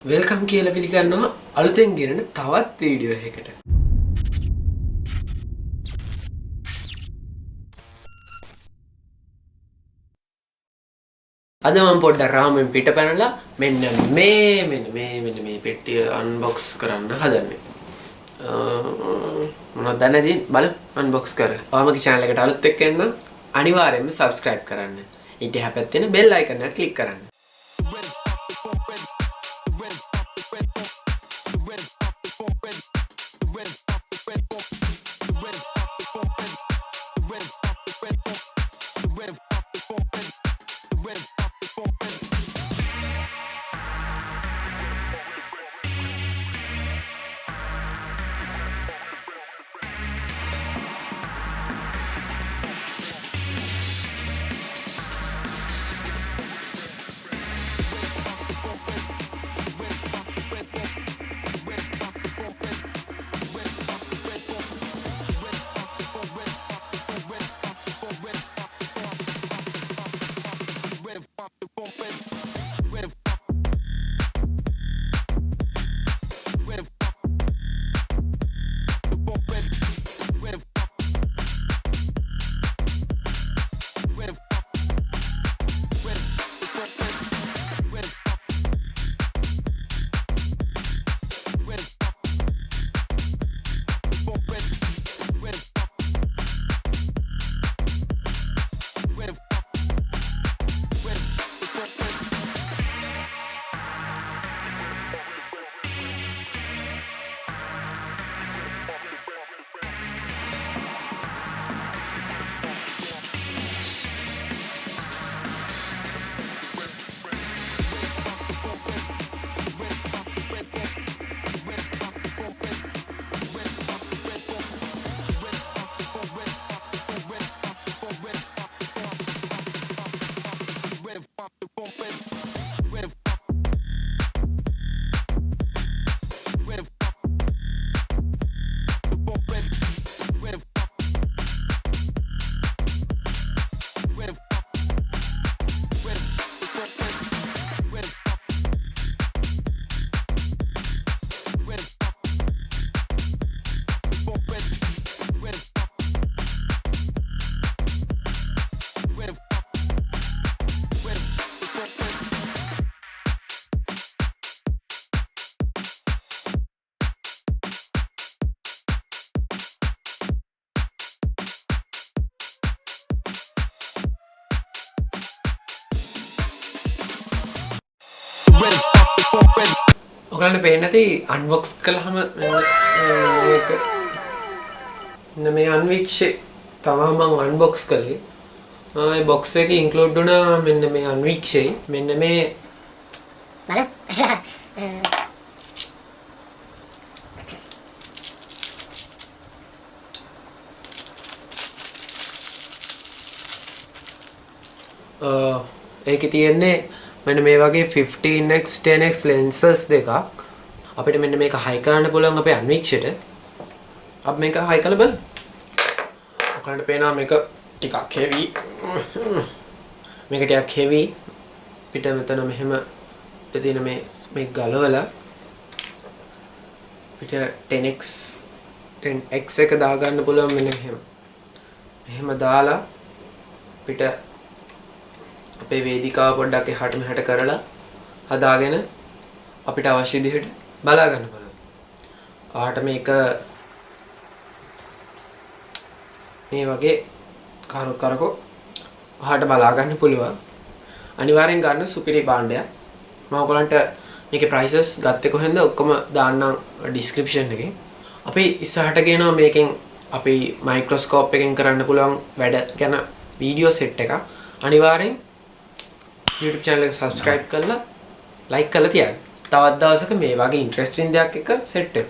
Welcome කියලා පිළිගන්නවා අලුතෙන් ගෙනෙන තවත් වීඩියෝ එකකට. අද මම පොඩ්ඩක් රාමෙන් පිට පැනලා මෙන්න මේ පෙට්ටිය අන්බොක්ස් කරන්න හදන්නේ. මොනවද දැනදී බලමු අන්බොක්ස් කරලා. ඔයාමගේ channel එකට අලුත් එක්ක එන්න අනිවාර්යයෙන්ම subscribe කරන්න. ඊට එහා පැත්තේ තියෙන bell icon එක click කරන්න. ඔයගලන්ට පේන්නේ නැති අන්බොක්ස් කළාම මේක මේ අන්වික්ෂේ තමයි මම අන්බොක්ස් කළේ. මේ බොක්ස් එකේ ඉන්ක්ලූඩ් වුණා මෙන්න මේ අන්වික්ෂේ මෙන්න මේ ඒකේ තියෙන්නේ මෙන්න මේ වගේ 15x 10x lenses දෙකක් අපිට මෙන්න මේක හයි කරන්න පුළුවන් අපේ අන්වික්ෂයට. අපි මේක හයි කරලා බලමු. ඔයාලට පේනවා මේක ටිකක් heavy. මේක ටිකක් heavy. පිට මෙතන මෙහෙම තියෙන මේ ගලවලා පිට 10x එක දාගන්න පුළුවන් මෙන්න මෙහෙම. මෙහෙම දාලා පිට අපේ වේදිකාව පොඩ්ඩක් එහාට මෙහාට කරලා හදාගෙන අපිට අවශ්‍ය විදිහට බලා ගන්න බලන්න. ආට මේක මේ වගේ කරකෝ ආට බලා ගන්න පුළුවන්. අනිවාර්යෙන් ගන්න සුපිරි භාණ්ඩයක්. මම ඔයගලන්ට මේකේ prices ගත්තේ කොහෙන්ද ඔක්කොම දාන්නම් description එකේ. අපි ඉස්සරහට ගේනවා මේකෙන් අපි microscope එකෙන් කරන්න පුළුවන් වැඩ ගැන වීඩියෝ සෙට් එකක්. අනිවාර්යෙන් YouTube channel එක subscribe කරලා like කරලා තියාගන්න. තවත් දවසක මේ වගේ interesting දෙයක් එක්ක set වෙමු.